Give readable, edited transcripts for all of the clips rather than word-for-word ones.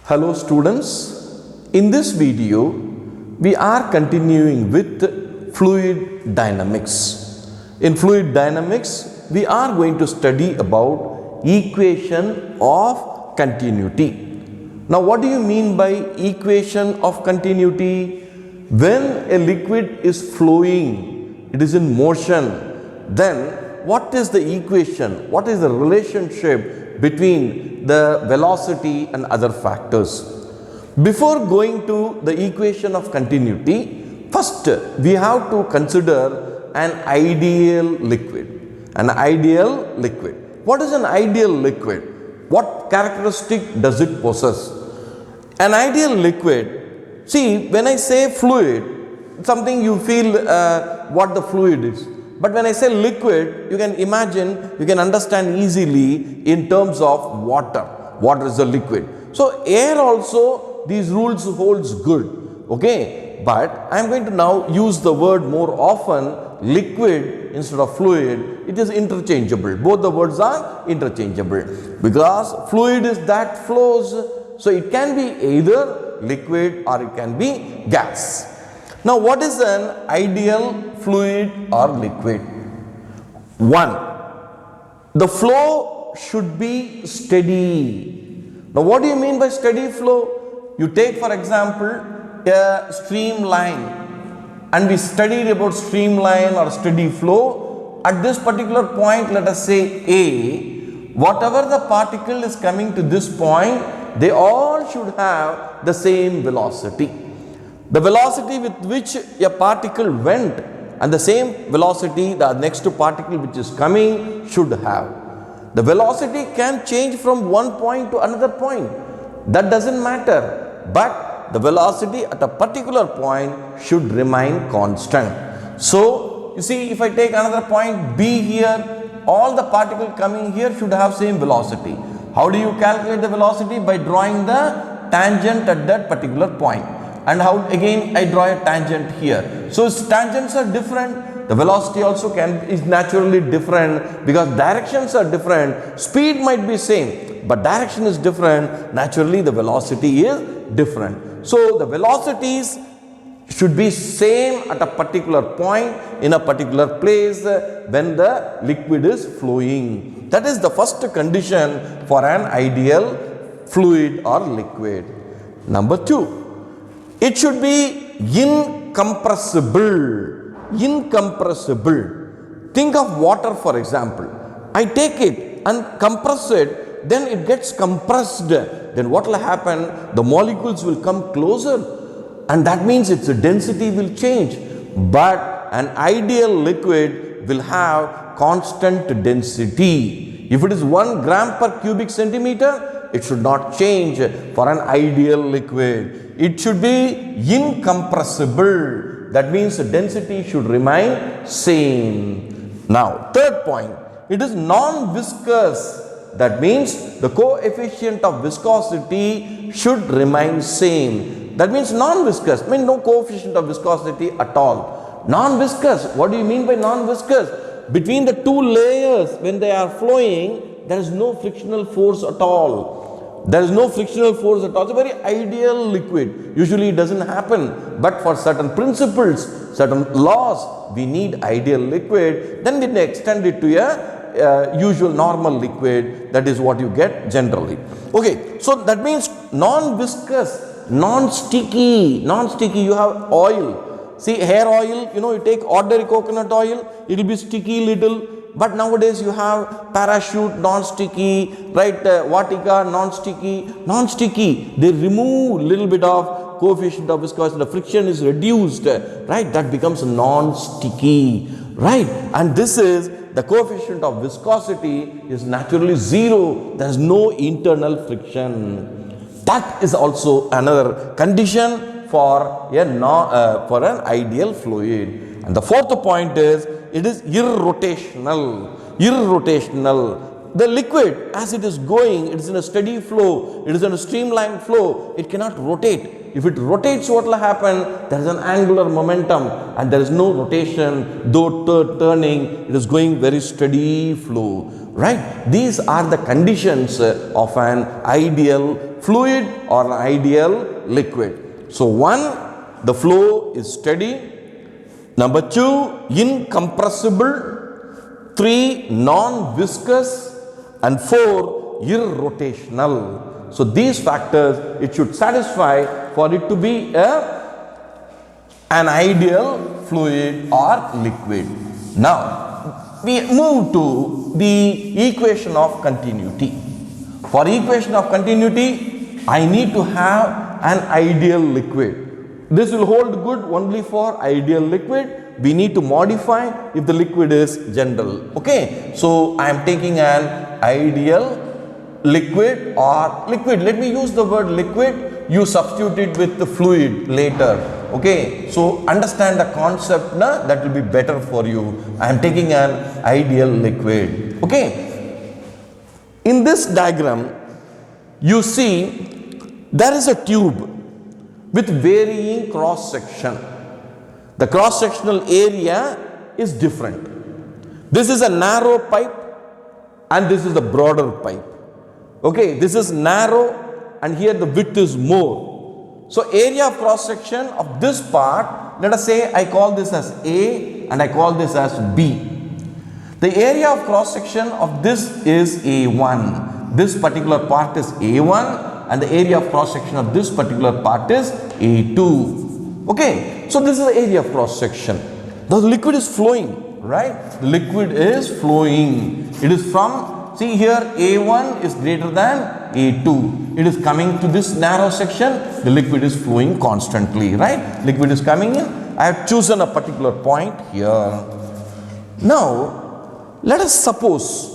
Hello students, in this video we are continuing with fluid dynamics. In fluid dynamics we are going to study about equation of continuity. Now what do you mean by equation of continuity? When a liquid is flowing, it is in motion, then what is the equation? What is the relationship between the velocity and other factors? Before going to the equation of continuity, first we have to consider an ideal liquid. An ideal liquid. What is an ideal liquid? What characteristic does it possess? An ideal liquid, see, when I say fluid, something you feel what the fluid is. But when I say liquid, you can imagine, you can understand easily in terms of water. Water is a liquid. So air also, these rules holds good. Okay. But I am going to now use the word more often, liquid instead of fluid. It is interchangeable. Both the words are interchangeable. Because fluid is that flows. So it can be either liquid or it can be gas. Now what is an ideal fluid or liquid? One, the flow should be steady. Now what do you mean by steady flow? You take for example a streamline, and we studied about streamline or steady flow. At this particular point, let us say A, whatever the particle is coming to this point, they all should have the same velocity. The velocity with which a particle went and the same velocity the next particle which is coming should have. The velocity can change from one point to another point. That doesn't matter. But the velocity at a particular point should remain constant. So, you see, if I take another point B here, all the particles coming here should have same velocity. How do you calculate the velocity? By drawing the tangent at that particular point. And how again I draw a tangent here. So tangents are different. The velocity also is naturally different because directions are different. Speed might be same, but direction is different. Naturally the velocity is different. So the velocities should be same at a particular point in a particular place when the liquid is flowing. That is the first condition for an ideal fluid or liquid. Number two, it should be incompressible. Incompressible. Think of water for example. I take it and compress it, then it gets compressed. Then what will happen? The molecules will come closer, and that means its density will change. But an ideal liquid will have constant density. If it is 1 gram per cubic centimeter, it should not change for an ideal liquid. It should be incompressible. That means the density should remain same. Now, third point, it is non-viscous. That means the coefficient of viscosity should remain same. That means non-viscous, means no coefficient of viscosity at all. Non-viscous, what do you mean by non-viscous? Between the two layers, when they are flowing, there is no frictional force at all. There is no frictional force at all. It's a very ideal liquid. Usually it doesn't happen. But for certain principles, certain laws, we need ideal liquid. Then we extend it to a usual normal liquid. That is what you get generally. Okay, so that means non-viscous, non-sticky. Non-sticky, you have oil. See, hair oil, you take ordinary coconut oil, it will be sticky little. But nowadays you have Parachute non-sticky, right? Vatica non-sticky. Non-sticky, they remove little bit of coefficient of viscosity. The friction is reduced, right? That becomes non-sticky, right? And this is the coefficient of viscosity is naturally zero. There is no internal friction. That is also another condition for an ideal fluid. And the fourth point is, it is irrotational. Irrotational. The liquid, as it is going, it is in a steady flow, it is in a streamlined flow, it cannot rotate. If it rotates, what will happen? There is an angular momentum and there is no rotation, though turning, it is going very steady flow, right? These are the conditions of an ideal fluid or an ideal liquid. So one, the flow is steady. Number two, incompressible. Three, non-viscous. And four, irrotational. So these factors, it should satisfy for it to be an ideal fluid or liquid. Now, we move to the equation of continuity. For equation of continuity, I need to have an ideal liquid. This will hold good only for ideal liquid. We need to modify if the liquid is general. Okay, so I am taking an ideal liquid or liquid. Let me use the word liquid. You substitute it with the fluid later. Okay, so understand the concept na, that will be better for you. I am taking an ideal liquid. Okay, in this diagram, you see there is a tube with varying cross section. The cross sectional area is different. This is a narrow pipe and this is the broader pipe. Okay, this is narrow and here the width is more. So area of cross section of this part, let us say I call this as A and I call this as B. The area of cross section of this is A1. This particular part is A1 and the area of cross section of this particular part is A2. Okay, so this is the area of cross section. The liquid is flowing, right? The liquid is flowing. It is from, see here, A1 is greater than A2. It is coming to this narrow section. The liquid is flowing constantly, right? Liquid is coming in. I have chosen a particular point here. Now, let us suppose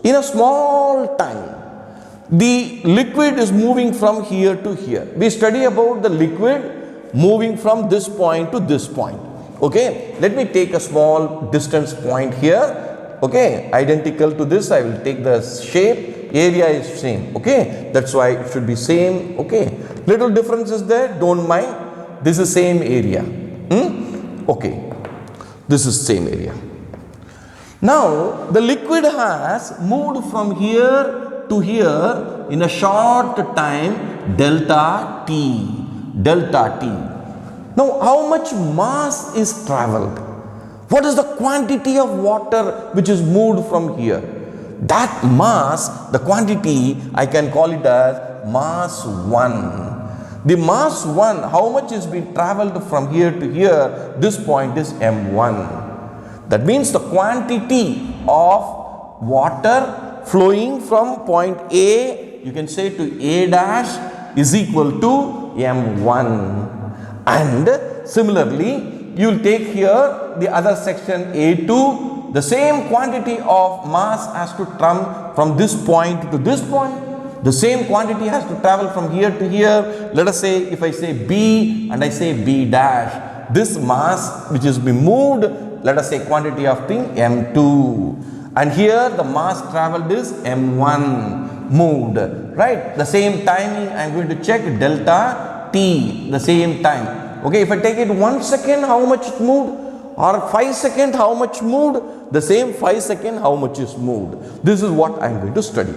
in a small time, the liquid is moving from here to here. We study about the liquid moving from this point to this point. Okay, let me take a small distance point here. Okay, identical to this, I will take the shape. Area is same. Okay, that's why it should be same. Okay, little difference is there, don't mind. This is same area. Okay, this is same area. Now the liquid has moved from here to here in a short time, delta T. Delta T. Now, how much mass is traveled? What is the quantity of water which is moved from here? That mass, the quantity, I can call it as mass 1. The mass 1, how much is being traveled from here to here? This point is M1. That means the quantity of water flowing from point A, you can say to A dash, is equal to M1. And similarly, you will take here the other section A2, the same quantity of mass has to come from this point to this point. The same quantity has to travel from here to here. Let us say if I say B and I say B dash, this mass which is being moved, let us say quantity of thing M2. And here the mass traveled is M1 moved, right? The same timing I am going to check delta T, the same time. Okay, if I take it 1 second, how much it moved? Or 5 seconds, how much moved? The same 5 seconds, how much is moved? This is what I am going to study.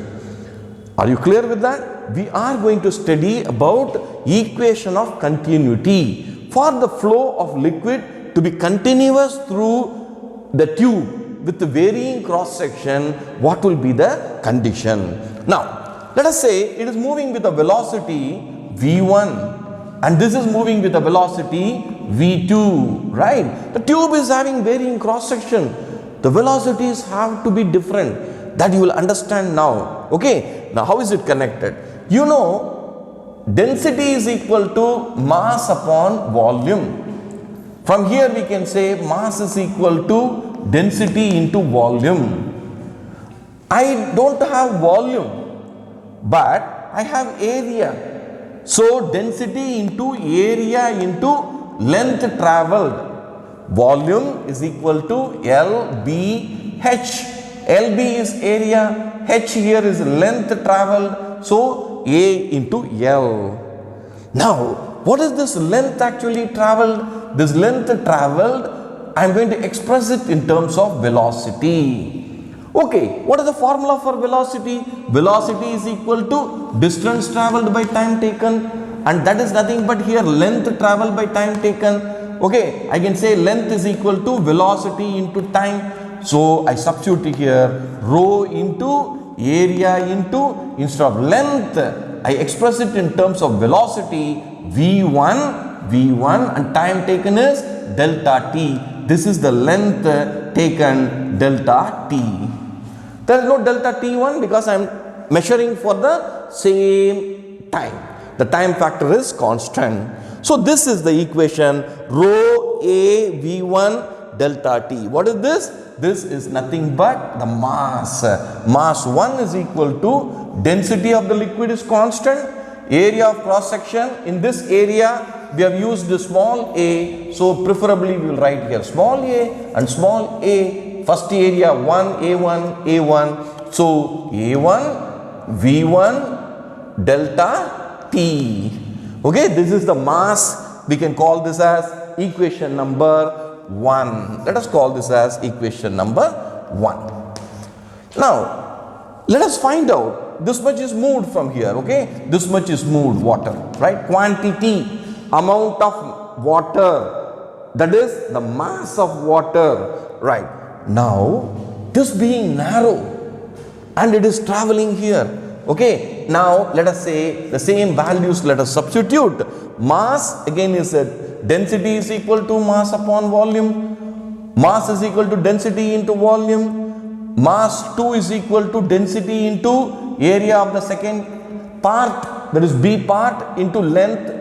Are you clear with that? We are going to study about equation of continuity. For the flow of liquid to be continuous through the tube with the varying cross section, what will be the condition? Now, let us say it is moving with a velocity v1 and this is moving with a velocity v2, right? The tube is having varying cross section. The velocities have to be different. That you will understand now. Okay, now how is it connected? You know, density is equal to mass upon volume. From here we can say mass is equal to density into volume. I don't have volume, but I have area. So density into area into length traveled. Volume is equal to LBH. LB is area, H here is length traveled, so A into L. Now, what is this length actually traveled? This length traveled, I am going to express it in terms of velocity. Okay, what is the formula for velocity? Velocity is equal to distance traveled by time taken, and that is nothing but here length traveled by time taken. Okay, I can say length is equal to velocity into time. So I substitute here rho into area into, instead of length, I express it in terms of velocity v1 and time taken is delta t. This is the length taken delta t. There is no delta t1 because I am measuring for the same time. The time factor is constant. So this is the equation rho a v1 delta t. What is this? This is nothing but the mass. Mass 1 is equal to density of the liquid is constant, area of cross section. In this area we have used the small a, so preferably we will write here small a and small a. First area 1 a1. So a1 v1 delta t. Okay, this is the mass. We can call this as equation number 1. Let us call this as equation number 1. Now, let us find out this much is moved from here. Okay, this much is moved water, right? Quantity, amount of water, that is the mass of water, right? Now, this being narrow and it is traveling here. Okay, now let us say the same values, let us substitute. Mass again is density is equal to mass upon volume. Mass is equal to density into volume. Mass 2 is equal to density into area of the second part, that is B part, into length,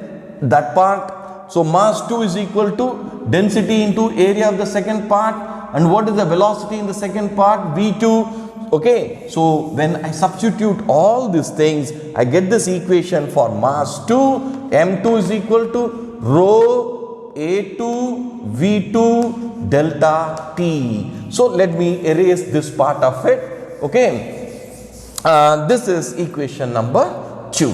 that part. So mass 2 is equal to density into area of the second part. And what is the velocity in the second part? V2. Okay, so when I substitute all these things, I get this equation for mass 2, m2 is equal to rho a2 v2 delta t. So let me erase this part of it. Okay, this is equation number 2.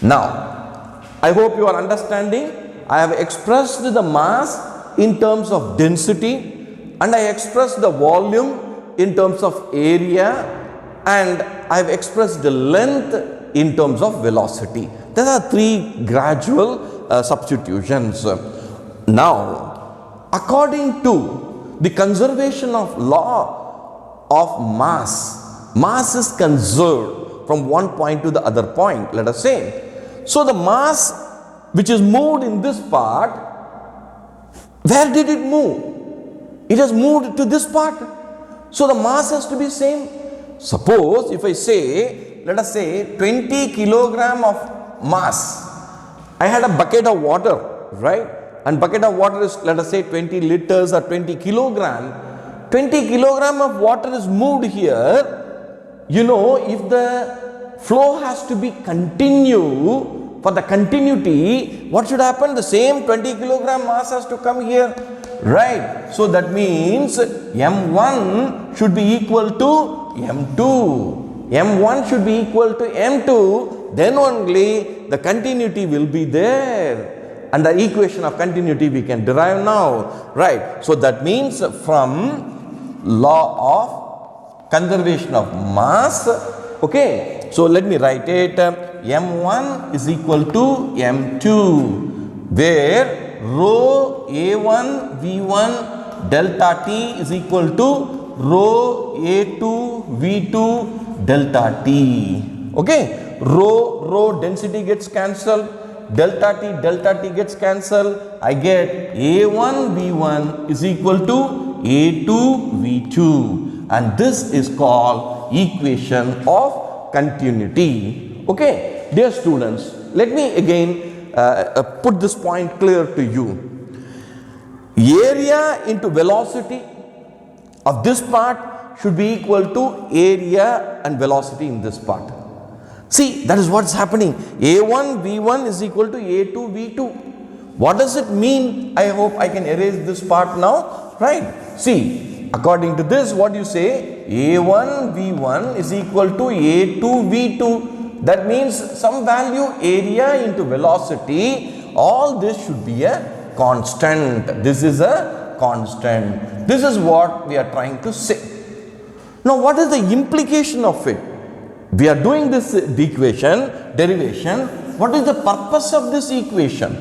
Now, I hope you are understanding. I have expressed the mass in terms of density and I expressed the volume in terms of area, and I have expressed the length in terms of velocity. There are 3 gradual substitutions. Now, according to the conservation of law of mass, mass is conserved from one point to the other point, let us say. So the mass which is moved in this part, where did it move? It has moved to this part. So the mass has to be same. Suppose if I say, let us say 20 kilogram of mass. I had a bucket of water, right? And bucket of water is, let us say 20 liters or 20 kilogram. 20 kilogram of water is moved here. You know, if the flow has to be continue, for the continuity, what should happen? The same 20 kilogram mass has to come here. Right, so that means m1 should be equal to m2. M1 should be equal to m2, then only the continuity will be there. And the equation of continuity we can derive now. Right, so that means from law of conservation of mass. Okay, so let me write it. M1 is equal to m2, where rho a1 v1 delta t is equal to rho a2 v2 delta t. Okay, rho density gets cancelled, delta t gets cancelled. I get a1 v1 is equal to a2 v2, and this is called equation of continuity. Okay, dear students, let me again put this point clear to you. Area into velocity of this part should be equal to area and velocity in this part. See, that is what's happening. A1 V1 is equal to A2 V2. What does it mean? I hope I can erase this part now, right? See, according to this, what you say, A1 V1 is equal to A2 V2. That means some value area into velocity all this should be a constant. This is a constant. This is what we are trying to say. Now what is the implication of it? We are doing this derivation. What is the purpose of this equation?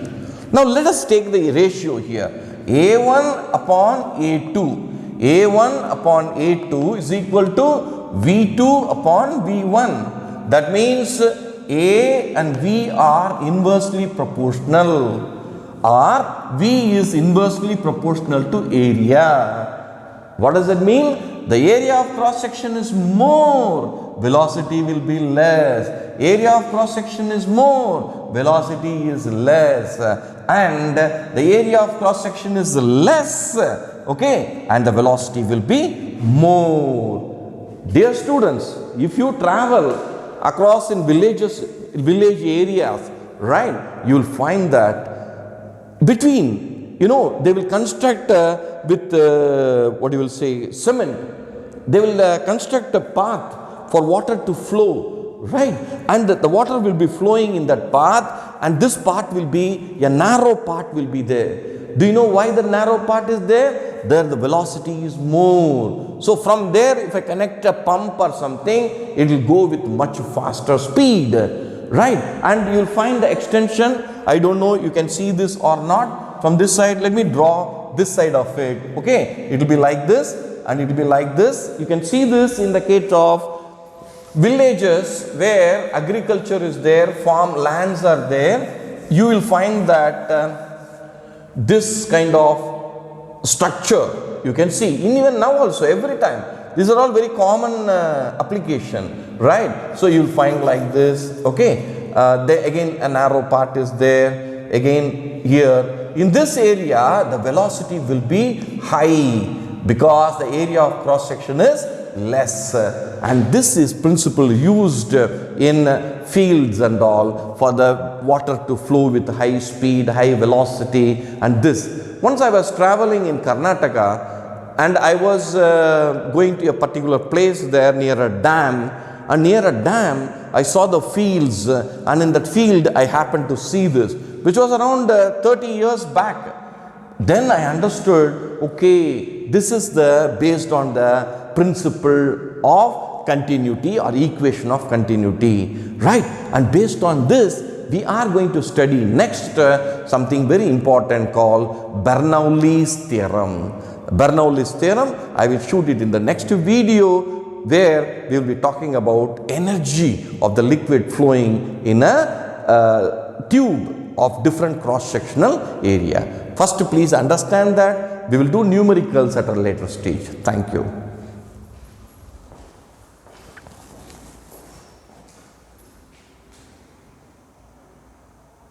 Now let us take the ratio here. A1 upon A2. A1 upon A2 is equal to V2 upon V1. That means A and V are inversely proportional, or V is inversely proportional to area. What does it mean? The area of cross section is more, velocity will be less. Area of cross section is more, velocity is less. And the area of cross section is less, okay, and the velocity will be more. Dear students, if you travel across in village areas, right, you will find that between, they will construct with what you will say, cement. They will construct a path for water to flow, right, and the water will be flowing in that path, and this part will be, a narrow part will be there. Do you know why the narrow part is there? There the velocity is more. So from there, if I connect a pump or something, it will go with much faster speed, right? And you will find the extension. I don't know you can see this or not. From this side, let me draw this side of it. Okay, it will be like this and it will be like this. You can see this in the case of villages where agriculture is there, farm lands are there. You will find that this kind of structure you can see even now also, every time. These are all very common application, right? So you will find like this, okay. There again a narrow part is there. Again here in this area the velocity will be high because the area of cross section is less, and this is principle used in fields and all for the water to flow with high speed, high velocity. And this, once I was traveling in Karnataka and I was going to a particular place there near a dam, and near a dam I saw the fields, and in that field I happened to see this, which was around 30 years back. Then I understood, okay, this is based on the principle of continuity or equation of continuity, right? And based on this, we are going to study next something very important called Bernoulli's theorem. Bernoulli's theorem, I will shoot it in the next video, where we will be talking about energy of the liquid flowing in a tube of different cross-sectional area. First, please understand that we will do numericals at a later stage. Thank you.